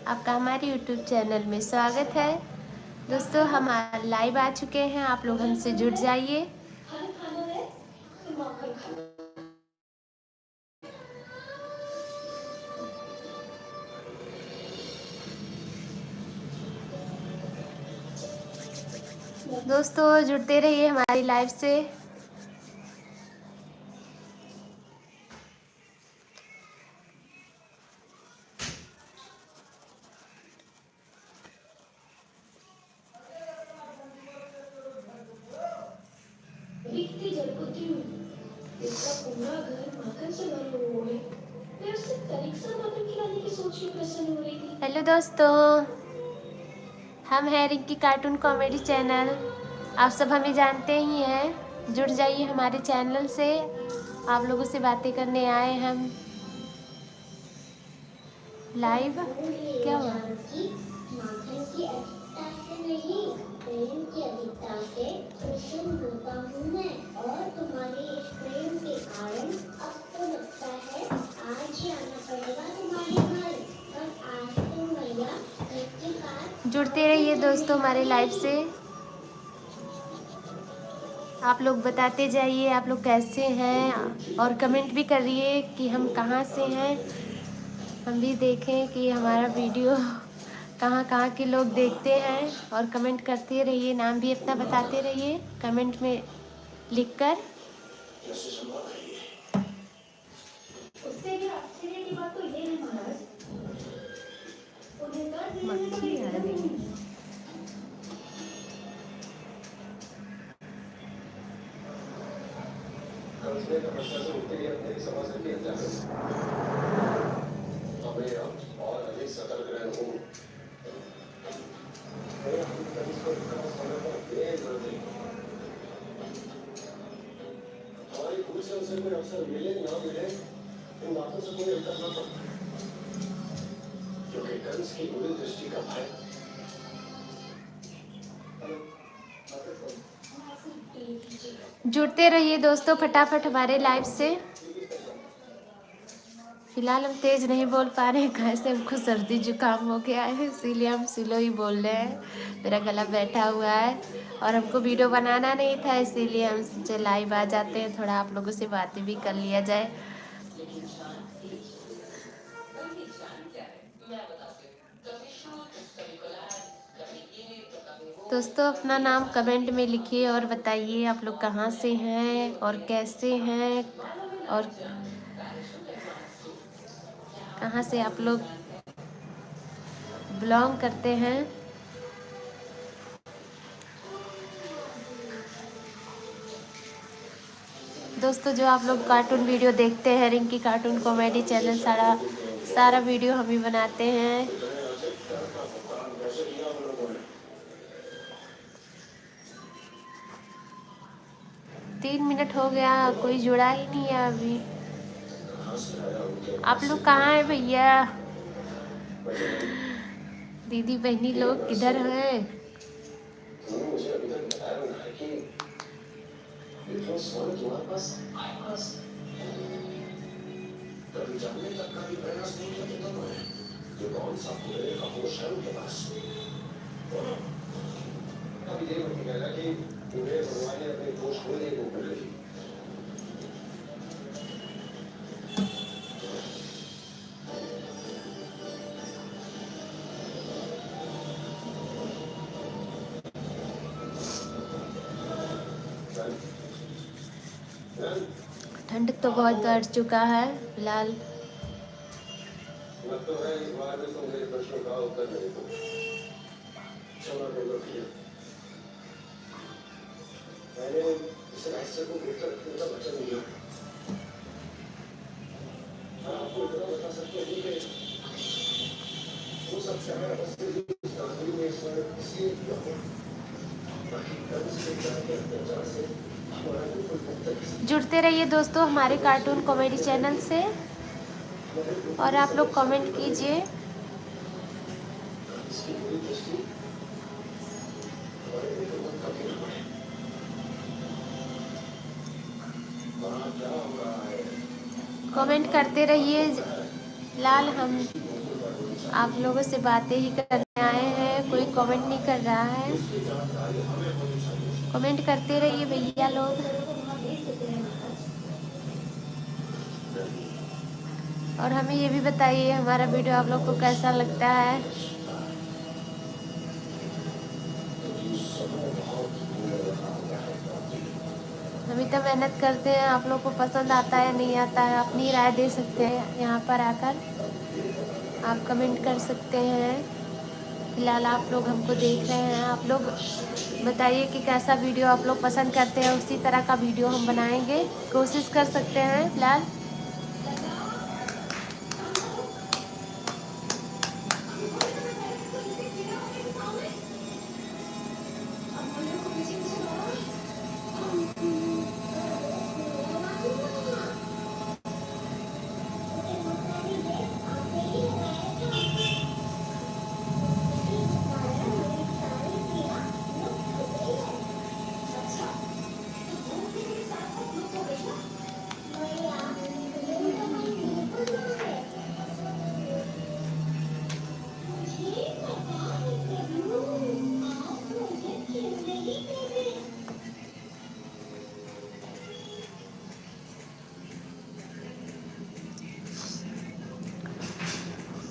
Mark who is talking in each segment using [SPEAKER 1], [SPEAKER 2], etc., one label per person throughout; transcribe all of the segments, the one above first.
[SPEAKER 1] आपका हमारे YouTube channel में स्वागत है। दोस्तों हम लाइव आ चुके हैं, आप लोग हमसे जुड़ जाइए। दोस्तों जुड़ते रहिए हमारी लाइव से। हेलो दोस्तों, हम हैं रिंकी कार्टून कॉमेडी चैनल। आप सब हमें जानते ही हैं। जुड़ जाइए हमारे चैनल से, आप लोगों से बातें करने आए हम लाइव। क्या हुआ? प्रेम की अधिकता से प्रसन्न होता हूँ मैं, और तुम्हारे इस प्रेम के कारण अब तो लगता है आज ही आना पड़ेगा तुम्हारे घर। और आज तो भैया जुड़ते रहिए दोस्तों हमारे लाइव से। आप लोग बताते जाइए आप लोग कैसे हैं, और कमेंट भी करिए कि हम कहाँ से हैं, हम भी देखें कि हमारा वीडियो कहाँ कहाँ के लोग देखते हैं। और कमेंट करते रहिए, नाम भी अपना बताते रहिए कमेंट में लिखकर। मक्खी आ रही है। और अधिक सतर्क रहूं। हमारी खुद से उसे कोई अवसर मिले ना मिले, इन बातों से कोई अंतर न पड़ता, क्योंकि कंस की बुरी दृष्टि का भय। जुड़ते रहिए दोस्तों फटाफट हमारे लाइव से। फिलहाल हम तेज नहीं बोल पा रहे हैं, कैसे हमको सर्दी जुकाम हो गया है, इसीलिए हम स्लो ही बोल रहे हैं। मेरा गला बैठा हुआ है और हमको वीडियो बनाना नहीं था, इसीलिए हम सोचे लाइव आ जाते हैं, थोड़ा आप लोगों से बातें भी कर लिया जाए। दोस्तों अपना नाम कमेंट में लिखिए और बताइए आप लोग कहाँ से हैं और कैसे हैं, और कहाँ से आप लोग बिलोंग करते हैं। दोस्तों जो आप लोग कार्टून वीडियो देखते हैं, रिंकी कार्टून कॉमेडी चैनल सारा वीडियो हम ही बनाते हैं। 3 मिनट हो गया, कोई जुड़ा ही नहीं है अभी। आप लोग कहाँ हैं भैया, दीदी बहनी लोग किधर हैं? कभी जानने तक का भी प्रयास नहीं किया कितना है, ये कौन सा पूरे का होश है उनके पास। अभी ये नहीं कहना कि पूरे भगवान ने अपने होश खो दिए वो कर रही। ठंड तो बहुत बढ़ चुका है फिलहाल। तो है इस बार में तुम मेरे प्रश्नों का उत्तर नहीं दो। क्षमा करो भैया, मैंने इस रहस्य को बेहतर रखने का वचन दिया। आपको इतना बता सकते हैं कि वो सब चाहे बस कहानी में इसलिए जुड़ते रहिए दोस्तों हमारे कार्टून कॉमेडी चैनल से, और आप लोग कमेंट कीजिए। कमेंट करते रहिए लाल, हम आप लोगों से बातें ही करने आए हैं, कोई कमेंट नहीं कर रहा है। कमेंट करते रहिए भैया लोग। और हमें ये भी बताइए हमारा वीडियो आप लोग को कैसा लगता है। हम इतना मेहनत करते हैं, आप लोग को पसंद आता है नहीं आता है, अपनी राय दे सकते हैं यहाँ पर आकर, आप कमेंट कर सकते हैं। फिलहाल आप लोग हमको देख रहे हैं, आप लोग बताइए कि कैसा वीडियो आप लोग पसंद करते हैं, उसी तरह का वीडियो हम बनाएंगे, कोशिश कर सकते हैं। फिलहाल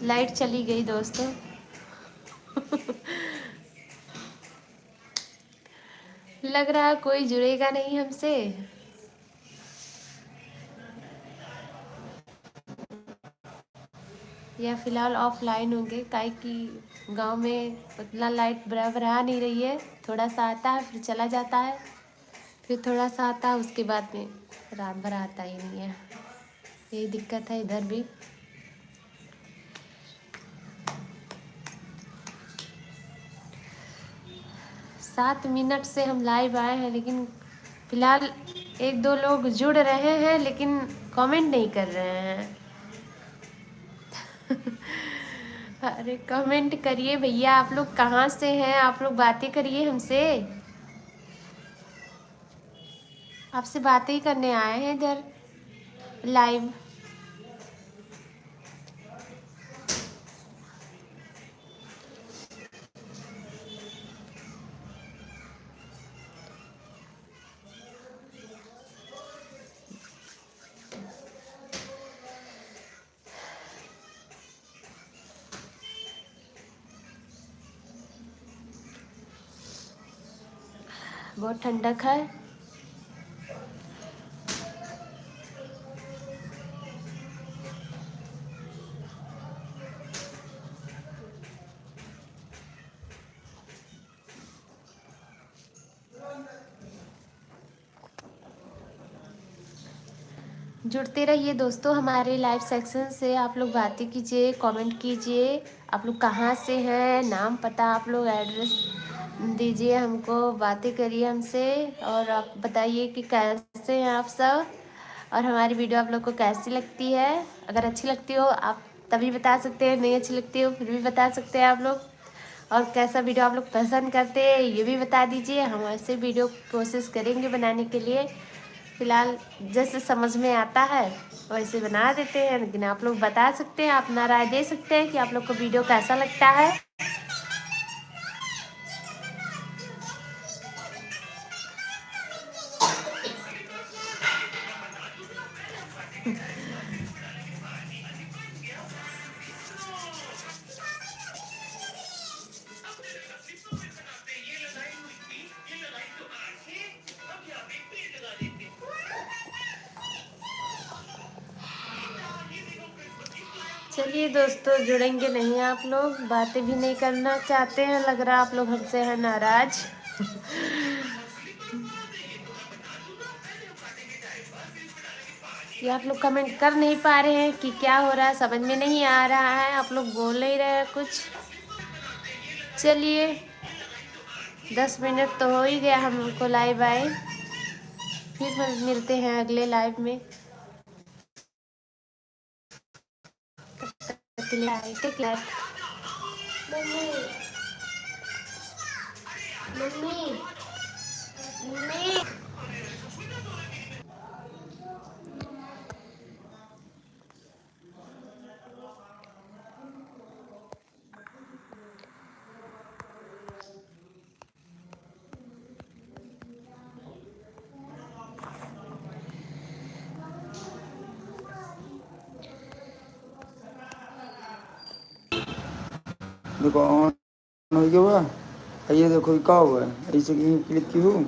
[SPEAKER 1] लाइट चली गई दोस्तों। लग रहा है कोई जुड़ेगा नहीं हमसे। या फिलहाल ऑफलाइन होंगे, काहे कि गांव में उतना लाइट बराबर आ नहीं रही है, थोड़ा सा आता है फिर चला जाता है, फिर थोड़ा सा आता है, उसके बाद में रात भर आता ही नहीं है। यही दिक्कत है इधर भी। सात मिनट से हम लाइव आए हैं, लेकिन फिलहाल एक दो लोग जुड़ रहे हैं लेकिन कमेंट नहीं कर रहे हैं। अरे कमेंट करिए भैया, आप लोग कहाँ से हैं, आप लोग बातें करिए हमसे। आपसे बातें ही करने आए हैं इधर लाइव। बहुत ठंडक है। जुड़ते रहिए दोस्तों हमारे लाइव सेक्शन से, आप लोग बातें कीजिए, कमेंट कीजिए। आप लोग कहाँ से हैं, नाम पता, आप लोग एड्रेस दीजिए हमको, बातें करिए हमसे। और आप बताइए कि कैसे हैं आप सब, और हमारी वीडियो आप लोग को कैसी लगती है। अगर अच्छी लगती हो आप तभी बता सकते हैं, नहीं अच्छी लगती हो फिर भी बता सकते हैं आप लोग। और कैसा वीडियो आप लोग पसंद करते हैं ये भी बता दीजिए, हम ऐसे वीडियो कोशिश करेंगे बनाने के लिए। फिलहाल जैसे समझ में आता है वैसे बना देते हैं, लेकिन आप लोग बता सकते हैं, अपना राय दे सकते हैं कि आप लोग को वीडियो कैसा लगता है। चलिए दोस्तों, जुड़ेंगे नहीं आप लोग, बातें भी नहीं करना चाहते हैं, लग रहा आप लोग हमसे हैं नाराज। ये आप लोग कमेंट कर नहीं पा रहे हैं कि क्या हो रहा है, समझ में नहीं आ रहा है, आप लोग बोल नहीं रहे हैं कुछ। चलिए 10 मिनट तो हो ही गया हमको लाइव आए, फिर मिलते हैं अगले लाइव में। Take care. Mummy mummy mummy.
[SPEAKER 2] देखो ऑन हो गया हुआ। ये देखो क्या हुआ है, ऐसे क्लिक की हूँ